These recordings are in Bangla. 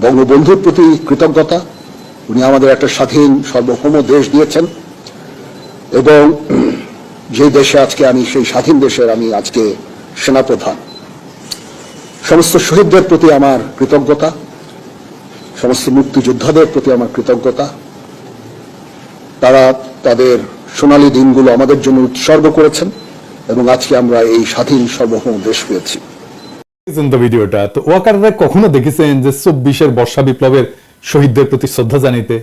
বঙ্গবন্ধুর প্রতি কৃতজ্ঞতা। উনি আমাদের একটা স্বাধীন সার্বভৌম দেশ দিয়েছেন এবং যে দেশে আজকে আমি, সেই স্বাধীন দেশের আমি আজকে সেনাপ্রধান। সমস্ত শহীদদের প্রতি আমার কৃতজ্ঞতা, সমস্ত মুক্তিযোদ্ধাদের প্রতি আমার কৃতজ্ঞতা। তারা তাদের সোনালী দিনগুলো আমাদের জন্য উৎসর্গ করেছেন এবং আজকে আমরা এই স্বাধীন সার্বভৌম দেশ পেয়েছি। ভিডিওটা তো ওয়াকাররা কখনো দেখেছেন যে 24-এর বর্ষা বিপ্লবের শহীদদের প্রতি শ্রদ্ধা জানাইতে?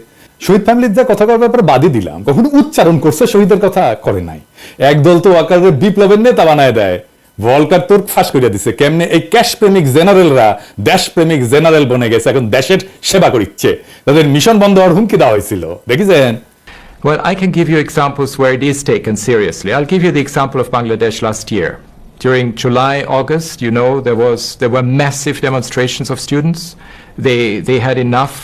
শহীদ ফ্যামিলির যা কথা করার ব্যাপারে বাদই দিলাম, কখনো উচ্চারণ করছে শহীদের কথা? করে নাই। একদল তো ওয়াকারের বিপ্লবের নেতা বানায় দেয়। ভলকার তোর ফাঁস করে দিছে কেমনে এই ক্যাশ প্রেমিক জেনারেলরা দেশ প্রেমিক জেনারেল বনে গেছে, এখন দেশের সেবা করিচ্ছে। তাদের মিশন বন্ধ হওয়ার হুমকি দেওয়া হয়েছিল, দেখেছেন? Well, I can give you examples where it is taken seriously. I'll give you the example of Bangladesh last year. During July, August, you know, there were massive demonstrations of students. They had enough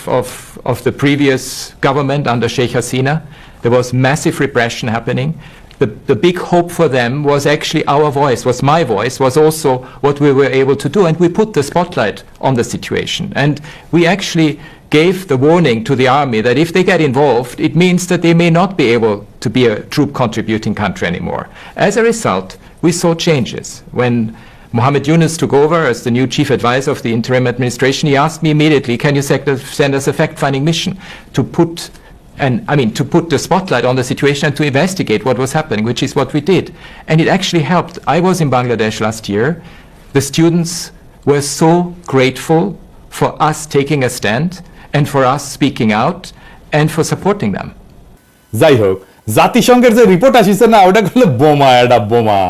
of the previous government under Sheikh Hasina. There was massive repression happening. The big hope for them was actually our voice, was my voice, was also what we were able to do, and we put the spotlight on the situation. And we actually gave the warning to the army that if they get involved, it means that they may not be able to be a troop contributing country anymore. As a result, we saw changes. When Mohammed Yunus took over as the new chief advisor of the interim administration, he asked me immediately, can you send us a fact-finding mission to put the spotlight on the situation and to investigate what was happening, which is what we did. And it actually helped. I was in Bangladesh last year. The students were so grateful for us taking a stand and for us speaking out and for supporting them. যাই হোক, জাতিসংঘের যে রিপোর্ট আসিছে না, ওটা করলে বোমা, এটা বোমা।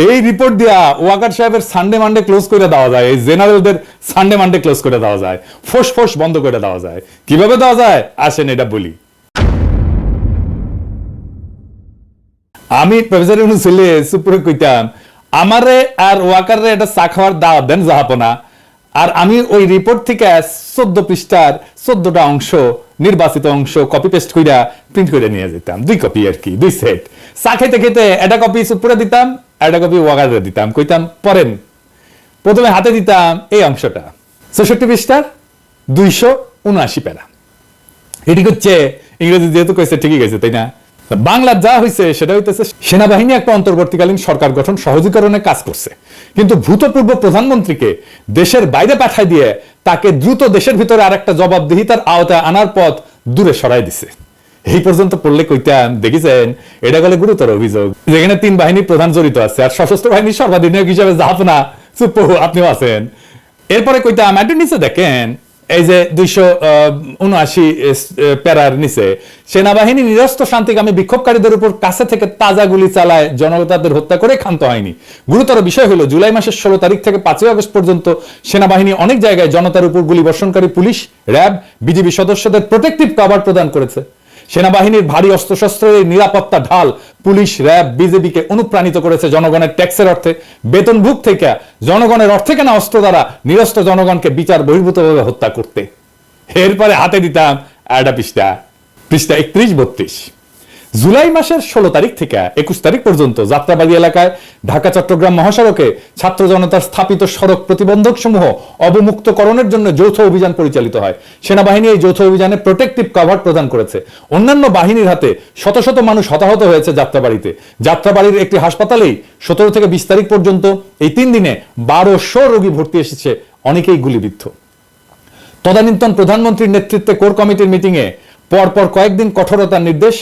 এই রিপোর্ট দিয়া ওয়াকার সাহেবের সানডে মানডে ক্লোজ করে দেওয়া যায়, এই জেনারেলদের সানডে মানডে ক্লোজ করে দেওয়া যায়, ফোস বন্ধ করে দেওয়া যায়। কিভাবে দেওয়া যায় আসেন এটা বলি। আমি প্রফেসর ইউনূস ছেলে সুপুরে কইতাম, আমারে আর ওয়াকারে এটা চা খাওয়ার দাওয়াত দেন জাহাপনা, আর আমি ওই রিপোর্ট থেকে 14 পৃষ্ঠার 14টা অংশ, নির্বাচিত অংশ কপি পেস্ট কইরা প্রিন্ট করে নিয়ে যেতাম। 2 কপি আর কি, 2 সেট। চা খেতে খেতে একটা কপি সুপুরে দিতাম, একটা কপি ওয়াকারে দিতাম, কইতাম পড়েন। প্রথমে হাতে দিতাম এই অংশটা, 64 পৃষ্ঠার 279 প্যারা। এটি হচ্ছে ইংরেজি যেহেতু কইছে ঠিকই গেছে, তাই না? বাংলা যা হয়েছে সেটা হইতেছে সেনাবাহিনী একটা অন্তর্বর্তীকালীন সরকার গঠন সহজীকরণে কাজ করছে, কিন্তু ভূতপূর্ব প্রধানমন্ত্রীকে দেশের বাইরে পাঠায় দিয়ে তাকে দ্রুত দেশের ভিতরে আরেকটা জবাবদিহিতার আওতায় আনার পথ দূরে সরাই দিছে। এই পর্যন্ত পড়লে কইতাম, দেখেছেন, এটা গেলে গুরুতর অভিযোগ, যেখানে 3 বাহিনীর প্রধান জড়িত আছে, আর সশস্ত্র বাহিনীর সর্বাধিনায়ক হিসেবে জাহাপনা চুপ, আপনিও আছেন। এরপরে কইতাম, একটু নিচে দেখেন, এই যে 279 প্যারার নিচে, সেনাবাহিনী নিরস্ত্র শান্তিকামী বিক্ষোভকারীদের উপর কাছে থেকে তাজা গুলি চালায়, জনতাদের হত্যা করে ক্ষান্ত হয়নি। গুরুতর বিষয় হলো, জুলাই মাসের 16 তারিখ থেকে 5 আগস্ট পর্যন্ত সেনাবাহিনী অনেক জায়গায় জনতার উপর গুলি বর্ষণকারী পুলিশ, র্যাব, বিজিবি সদস্যদের প্রোটেক্টিভ কভার প্রদান করেছে। সেনাবাহিনীর ভারী অস্ত্রশস্ত্রের এই নিরাপত্তা ঢাল পুলিশ, র্যাব, বিজেপিকে অনুপ্রাণিত করেছে জনগণের ট্যাক্সের অর্থে, বেতনভুক থেকে, জনগণের অর্থে কেনা অস্ত্র দ্বারা নিরস্ত্র জনগণকে বিচার বহির্ভূতভাবে হত্যা করতে। এরপরে হাতে দিতাম একটা পৃষ্ঠা 31-32। জুলাই মাসের 16 তারিখ থেকে 21 তারিখ পর্যন্ত যাত্রাবাড়ি এলাকায় ঢাকা চট্টগ্রাম মহাসড়কে ছাত্র জনতার স্থাপিত সড়ক প্রতিবন্ধক সমূহ অবমুক্তকরণের জন্য যৌথ অভিযান পরিচালিত হয়। সেনাবাহিনী এই যৌথ অভিযানে প্রোটেক্টিভ কভার প্রদান করেছে। অন্যান্য বাহিনীর হাতে শত শত মানুষ হতাহত হয়েছে যাত্রাবাড়িতে। যাত্রাবাড়ির একটি হাসপাতালেই 17 থেকে 20 তারিখ পর্যন্ত এই 3 দিনে 1200 রোগী ভর্তি এসেছে, অনেকেই গুলিবিদ্ধ। তদানীন্তন প্রধানমন্ত্রীর নেতৃত্বে কোর কমিটির মিটিংয়ে পরপর কয়েকদিন কঠোরতার নির্দেশ।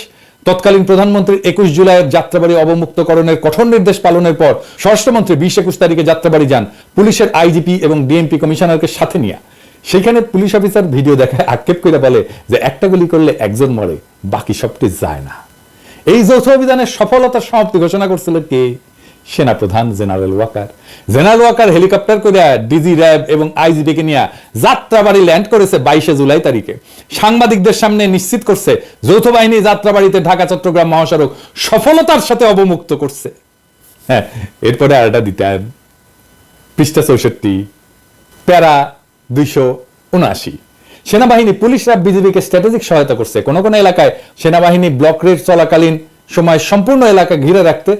তৎকালীন প্রধানমন্ত্রীর 21 জুলাইয়ের যাত্রাবাড়ি অবমুক্তকরণের কঠোর নির্দেশ পালনের পর স্বরাষ্ট্রমন্ত্রী 20-21 তারিখে যাত্রাবাড়ি যান পুলিশের আইজিপি এবং ডিএমপি কমিশনারকে সাথে নিয়ে। সেখানে পুলিশ অফিসার ভিডিও দেখায় আক্ষেপ করে বলে যে একটা গুলি করলে একজন মরে, বাকি সবটি যায় না। এই যৌথ অভিযানের সফলতার সমাপ্তি ঘোষণা করছিল কে? সেনাপ্রধান general Waker. General Waker helicopter করে ডিজি, র্যাব এবং আইজিপি কে নিয়ে যাত্রাবাড়ি ল্যান্ড করেছে 22 জুলাই তারিখে। সাংবাদিকদের সামনে নিশ্চিত করছে যৌথ বাহিনী যাত্রাবাড়িতে ঢাকা চট্টগ্রাম মহাসড়ক সফলতার সাথে অবমুক্ত করছে। হ্যাঁ, এরপরে আরেকটা দিতাম, পৃষ্ঠা 64, প্যারা 279। সেনাবাহিনী, পুলিশ, র্যাব, বিজিবিকে স্ট্র্যাটেজিক সহায়তা করছে। কোন কোন এলাকায় সেনাবাহিনী ব্লক রেড চলাকালীন সময় সম্পূর্ণ এলাকা ঘিরে রাখতে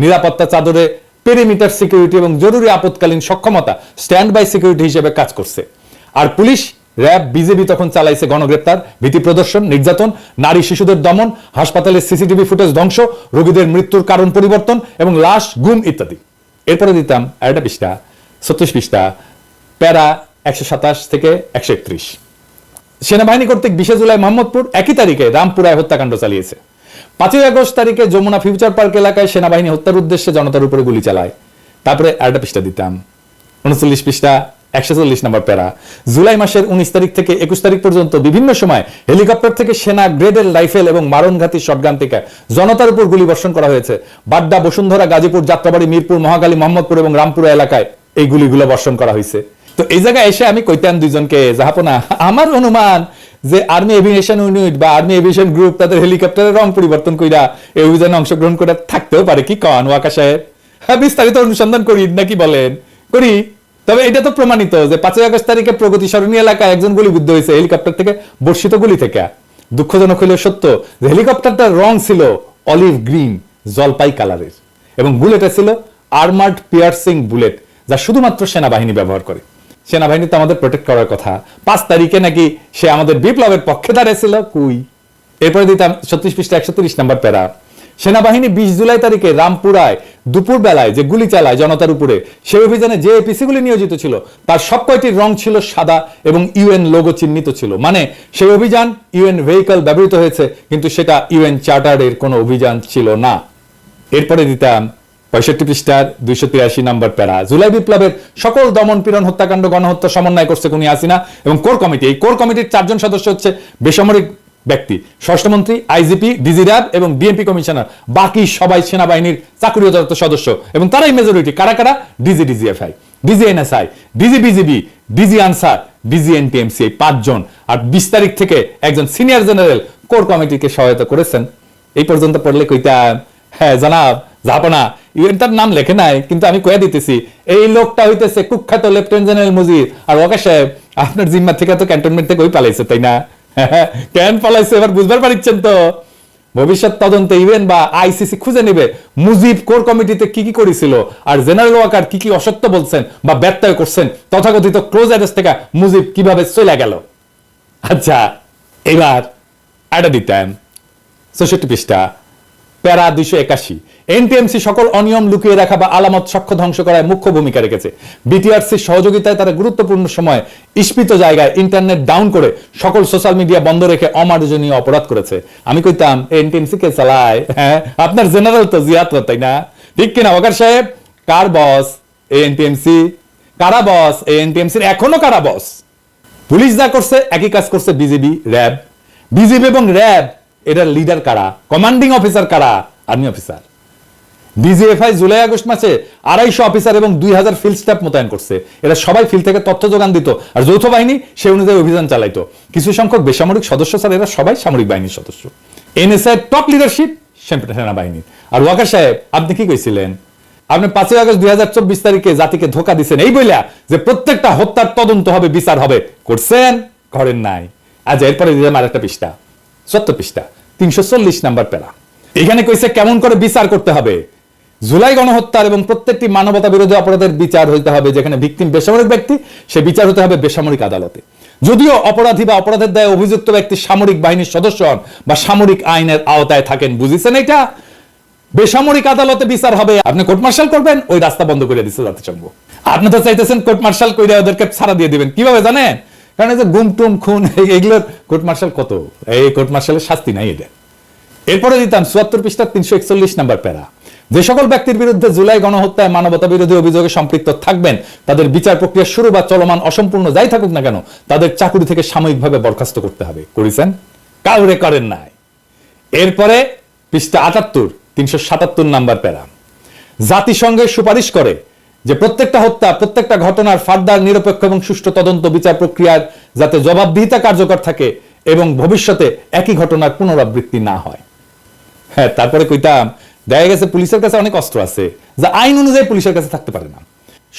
নিরাপত্তা চাদরে পেরিমিটার সিকিউরিটি এবং জরুরি আপৎকালীন সক্ষমতা স্ট্যান্ড বাই সিকিউরিটি হিসেবে কাজ করছে। আর পুলিশ র্যাব বিজেপি তখন চালাইছে গণগ্রেপ্তার, ভীতি প্রদর্শন, নির্যাতন, নারী শিশুদের দমন, হাসপাতালের সিসিটিভি ফুটেজ ধ্বংস, রোগীদের মৃত্যুর কারণ পরিবর্তন এবং লাশ গুম ইত্যাদি। এরপরে দিতাম আরেকটা পৃষ্ঠা, 36 পৃষ্ঠা, প্যারা 127 থেকে 131। সেনাবাহিনী কর্তৃক 20 জুলাই মোহাম্মদপুর, একই তারিখে রামপুরায় হত্যাকাণ্ড চালিয়েছে। 5 আগস্ট তারিখে যমুনা ফিউচার পার্ক এলাকায় সেনাবাহিনী হত্যার উদ্দেশ্যে জনতার উপরে গুলি চালায়। তারপরে আরেকটা পৃষ্ঠা দিতাম, 39 পৃষ্ঠা, 140 নম্বর প্যারা। জুলাই মাসের 19 তারিখ থেকে 21 তারিখ পর্যন্ত বিভিন্ন সময় হেলিকপ্টার থেকে সেনা গ্রেডের রাইফেল এবং মারণঘাতী শটগান থেকে জনতার উপর গুলি বর্ষণ করা হয়েছে। বাড্ডা, বসুন্ধরা, গাজীপুর, যাত্রাবাড়ি, মিরপুর, মহাখালী, মোহাম্মদপুর এবং রামপুরা এলাকায় এই গুলিগুলো বর্ষণ করা হয়েছে। তো এই জায়গায় এসে আমি কইতাম দুইজনকে, জাহাপনা, আমার অনুমান যে আর্মি এভিয়েশন ইউনিট বা আর্মি এভিয়েশন গ্রুপ তাদের হেলিকপ্টারের রং পরিবর্তন কইরা এই অভিযানে অংশগ্রহণ করে থাকতেও পারে। কি কন ওয়াকা সাহেব? বিস্তারিত অনুসন্ধান করি নাকি বলেন? করি। তবে এটা তো প্রমাণিত যে 5 আগস্ট তারিখে প্রগতি সরণি এলাকায় একজন গুলিবিদ্ধ হয়েছে হেলিকপ্টার থেকে বর্ষিত গুলি থেকে। দুঃখজনক হলেও সত্য যে হেলিকপ্টারটার রং ছিল অলিভ গ্রিন, জলপাই কালারের, এবং বুলেটটা ছিল আর্মার্ড পিয়ার্সিং বুলেট, যা শুধুমাত্র সেনাবাহিনী ব্যবহার করে। সেনাবাহিনী তো আমাদের প্রোটেক্ট করার কথা। 5 তারিখে নাকি সে আমাদের বিপ্লবের পক্ষে দাঁড়িয়েছিল। কুই। এরপরে দিতাম 36 পৃষ্ঠা 130 নম্বর প্যারা। সেনাবাহিনী 20 জুলাই তারিখে রামপুরায় দুপুর বেলায় যে গুলি চালায় জনতার উপরে, সেই অভিযানে যে এপিসি গুলি নিয়োজিত ছিল তার সব কয়টির রং ছিল সাদা এবং ইউএন লোগো চিহ্নিত ছিল। মানে সেই অভিযান ইউএন ভেহিকল ব্যবহৃত হয়েছে, কিন্তু সেটা ইউএন চার্টারের কোনো অভিযান ছিল না। এরপরে দিতাম 65 পৃষ্ঠার 283 নম্বর প্যারা। জুলাই বিপ্লবের সকল দমন, পীড়ন, হত্যাকাণ্ড, গণহত্যা সমন্বয় করছে খুনি হাসিনা এবং কোর কমিটি। এই কোর কমিটির 4 জন সদস্য হচ্ছে বেসামরিক ব্যক্তি, স্বরাষ্ট্রমন্ত্রী, আইজিপি, ডিজি র্যাব এবং ডিএমপি কমিশনার। বাকি সবাই সেনাবাহিনীর চাকরিরত সদস্য এবং তারাই মেজরিটি। কারা কারা? DG DGFI, DG NSI, DG BGB, DG Ansar, DG NTMC, এই 5 জন। আর 20 তারিখ থেকে একজন সিনিয়র জেনারেল কোর কমিটিকে সহায়তা করেছেন। এই পর্যন্ত পড়লে কইতাম, হ্যাঁ জনাব জাহাপনা, ইউএন তার নাম লেখে নাই, কিন্তু আমি কয়ে দিতেছি এই লোকটা হইতেছে কুখ্যাত লেফটেন্যান্ট জেনারেল মুজিব। আর ওয়াকা সাহেব, আপনার জিম্মা থেকে তো ক্যান্টনমেন্ট থেকে ওই পালাইছে, তাই না? কেন পালাইছে এবার বুঝবার পারছেন তো? ভবিষ্যৎ তদন্তে ইউএন বা আইসিসি খুঁজে নেবে মুজিব কোর কমিটিতে কি কি করেছিল, আর জেনারেল ওয়াকার কি কি অসত্য বলছেন বা ব্যত্যয় করছেন, তথাকথিত ক্লোজ অ্যারেস্ট থেকে মুজিব কিভাবে চলে গেল। আচ্ছা, এবার আটা দিতেন 64 পৃষ্ঠা, প্যারা 281। এনটিএমসি সকল অনিয়ম লুকিয়ে রাখা বা আলামত সাক্ষ্য ধ্বংস করায় মুখ্য ভূমিকা রেখেছে। বিটিআরসির সহযোগিতায় তারা গুরুত্বপূর্ণ সময় ইস্পিত জায়গায় ইন্টারনেট ডাউন করে সকল সোশ্যাল মিডিয়া বন্ধ রেখে অমার্জনীয় অপরাধ করেছে। আমি কইতাম এনটিএমসি কে চালায়? হ্যাঁ, আপনার জেনারেল তো জিয়াত, তাই না? ঠিক কিনা ওয়াকার সাহেব? কার বস এনটিএমসি? কারা বস এনটিএমসির? এখনো কারা বস? পুলিশ যা করছে একই কাজ করছে বিজেপি, র্যাব। বিজেপি এবং র্যাব এটার লিডার কারা? কমান্ডিং অফিসার কারা? Army officer. DGFI July August মাসে 250 অফিসার এবং 2000 ফিল্ড স্টাফ মোতায়েন করছে। এরা সবাই ফিল্ড থেকে তথ্য যোগান দিত, আর যৌথ বাহিনী সে অনুযায়ী অভিযান চালাইতো। কিছু সংখ্যক বেসামরিক সদস্য স্যার, এরা সবাই সামরিক বাহিনীর সদস্য। এনএসআই টপ লিডারশিপ সেনাবাহিনীর। আর ওয়াকার সাহেব, আপনি কি কইছিলেন? আপনি 5 আগস্ট 2024 তারিখে জাতিকে ধোকা দিচ্ছেন এই বইলা যে প্রত্যেকটা হত্যার তদন্ত হবে, বিচার হবে। করছেন? করেন নাই। আজ এরপরে দিলাম আরেকটা পৃষ্ঠা, 70 পৃষ্ঠা, 340 নাম্বার প্যারা। এখানে কইছে কেমন করে বিচার করতে হবে। জুলাই গণহত্যার এবং প্রত্যেকটি মানবতা বিরোধী অপরাধের বিচার হইতে হবে, যেখানে ভিকটিম বেসামরিক ব্যক্তি, সে বিচার হতে হবে বেসামরিক আদালতে। যদিও অপরাধী বা অপরাধের দায়ে অভিযুক্ত ব্যক্তি সামরিক বাহিনীর সদস্য হন বা সামরিক আইনের আওতায় থাকেন। বুঝেছেন? এটা বেসামরিক আদালতে বিচার হবে। আপনি কোর্ট মার্শাল করবেন, ওই রাস্তা বন্ধ করে দিচ্ছে জাতিসংঘ। আপনি তো চাইতেছেন কোর্ট মার্শাল করে ওদেরকে ছাড়া দিয়ে দিবেন। কিভাবে জানেন? কারণ এই যে গুম টুম খুন এগুলোর কোর্ট মার্শাল কত, এই কোর্ট মার্শালের শাস্তি নাই এটা। এরপরে দিতাম 74 পৃষ্ঠা 341 নাম্বার প্যারা। যে সকল ব্যক্তির বিরুদ্ধে জুলাই গণহত্যায় মানবতা বিরোধী অভিযোগে সম্পৃক্ত থাকবেন, তাদের বিচার প্রক্রিয়া শুরু বা চলমান অসম্পূর্ণ যাই থাকুক না কেন, তাদের চাকরি থেকে সাময়িকভাবে বরখাস্ত করতে হবে। করেছেন? কাউরে করেন নাই। এরপরে পৃষ্ঠা 78 377 নাম্বার প্যারা। জাতিসংঘের সুপারিশ করে যে প্রত্যেকটা হত্যা, প্রত্যেকটা ঘটনার ফার্দার নিরপেক্ষ এবং সুষ্ঠু তদন্ত বিচার প্রক্রিয়ার যাতে জবাবদিহিতা কার্যকর থাকে এবং ভবিষ্যতে একই ঘটনার পুনরাবৃত্তি না হয়। হ্যাঁ, তারপরে কইতাম দেখা গেছে পুলিশের কাছে অনেক অস্ত্র আছে যা আইন অনুযায়ী পুলিশের কাছে থাকতে পারে না।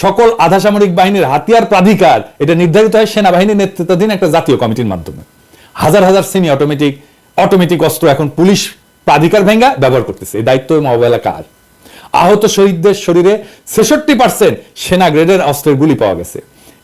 সকল আধা সামরিক বাহিনীর হাতিয়ার প্রাধিকার এটা নির্ধারিত হয় সেনাবাহিনীর নেতৃত্বাধীন একটা জাতীয় কমিটির মাধ্যমে। হাজার হাজার সেমি অটোমেটিক অস্ত্র এখন পুলিশ প্রাধিকার ভেঙ্গা ব্যবহার করতেছে। এই দায়িত্ব অবহেলা কার? আহত শহীদদের শরীরে 66% সেনা গ্রেডের অস্ত্রের গুলি পাওয়া গেছে।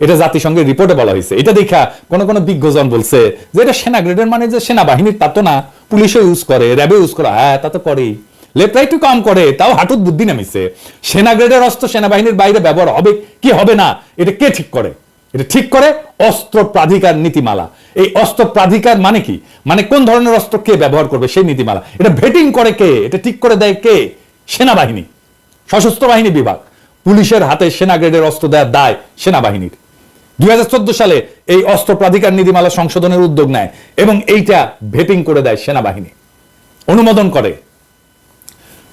এটা জাতিসংঘের রিপোর্টে বলা হয়েছে। এটা দেখা কোন কোন বিজ্ঞজন বলছে যে এটা সেনা গ্রেডের, মানে যে সেনাবাহিনীর তা তো না, পুলিশে ইউজ করে, র্যাবে ইউজ করে। হ্যাঁ, তা তো করেই, লেফট রাইট কম করে, তাও হাঁটুত বুদ্ধি নামিছে। সেনা গ্রেডের অস্ত্র সেনাবাহিনীর বাইরে ব্যবহার হবে কি হবে না, এটা কে ঠিক করে? এটা ঠিক করে অস্ত্র প্রাধিকার নীতিমালা। এই অস্ত্র প্রাধিকার মানে কি, মানে কোন ধরনের অস্ত্র কে ব্যবহার করবে সেই নীতিমালা। এটা ভেটিং করে কে, এটা ঠিক করে দেয় কে? সেনাবাহিনী, সশস্ত্র বাহিনী বিভাগ। পুলিশের হাতে সেনা গ্রেডের অস্ত্র দেওয়ার দায় সেনাবাহিনীর। 2014 সালে এই অস্ত্র প্রাধিকার নীতিমালা সংশোধনের উদ্যোগ নেয় এবং এইটা ভেটিং করে দেয় সেনাবাহিনী, অনুমোদন করে।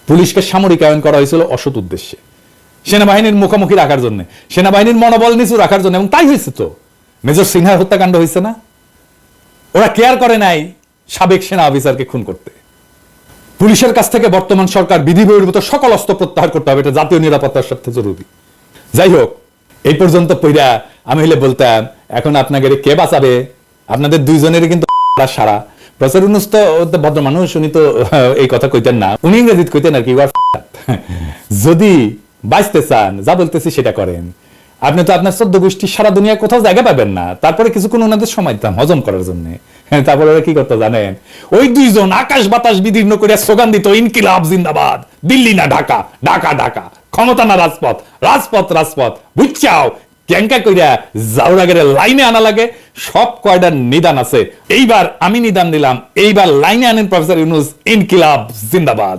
পুলিশকে সামরিকায়ন করা হয়েছিল অসৎ উদ্দেশ্যে, সেনাবাহিনীর মুখোমুখি রাখার জন্য, সেনাবাহিনীর মনোবল নিচু রাখার জন্য, এবং তাই হয়েছে তো। মেজর সিনহার হত্যাকাণ্ড হয়েছে না? ওরা কেয়ার করে নাই সাবেক সেনা অফিসারকে খুন করতে। পুলিশের কাছ থেকে বর্তমান সরকার বিধি বহির্ভূত সকল অস্ত্র প্রত্যাহার করতে হবে, এটা জাতীয় নিরাপত্তার স্বার্থে জরুরি। যাই হোক, এই পর্যন্ত পইরা আমি হলে বলতাম এখন আপনাকে কে বাঁচাবে? আপনাদের দুইজনেরই কিন্তু সারা। প্রফেসর ইউনূস তো ভদ্র মানুষ, উনি তো এই কথা কইতেন না, উনি ইংরেজিতে কইতেন আর কি। যদি বাঁচতে চান, যা বলতেছি সেটা করেন। আপনি তো আপনার 14 গোষ্ঠী সারা দুনিয়া কোথাও জায়গা পাবেন না, তারপরে কিছুক্ষণ ওনাদের সময় দিতাম হজম করার জন্য। তারপরে ওরা কি করতে জানেন? ওই দুইজন আকাশ বাতাস বিদীর্ণ করে স্লোগান দিত, ইনকিলাব জিন্দাবাদ, দিল্লি না ঢাকা, ঢাকা ঢাকা, ক্ষমতা না রাজপথ, রাজপথ রাজপথ, বুঝছাও ক্যাঙ্কা কইরা জাউরাগের লাইনে আনা লাগে। সব কয়টার নিদান আছে। এইবার আমি নিদান দিলাম, এইবার লাইনে আনেন প্রফেসর ইউনূস, ইনকিলাব জিন্দাবাদ।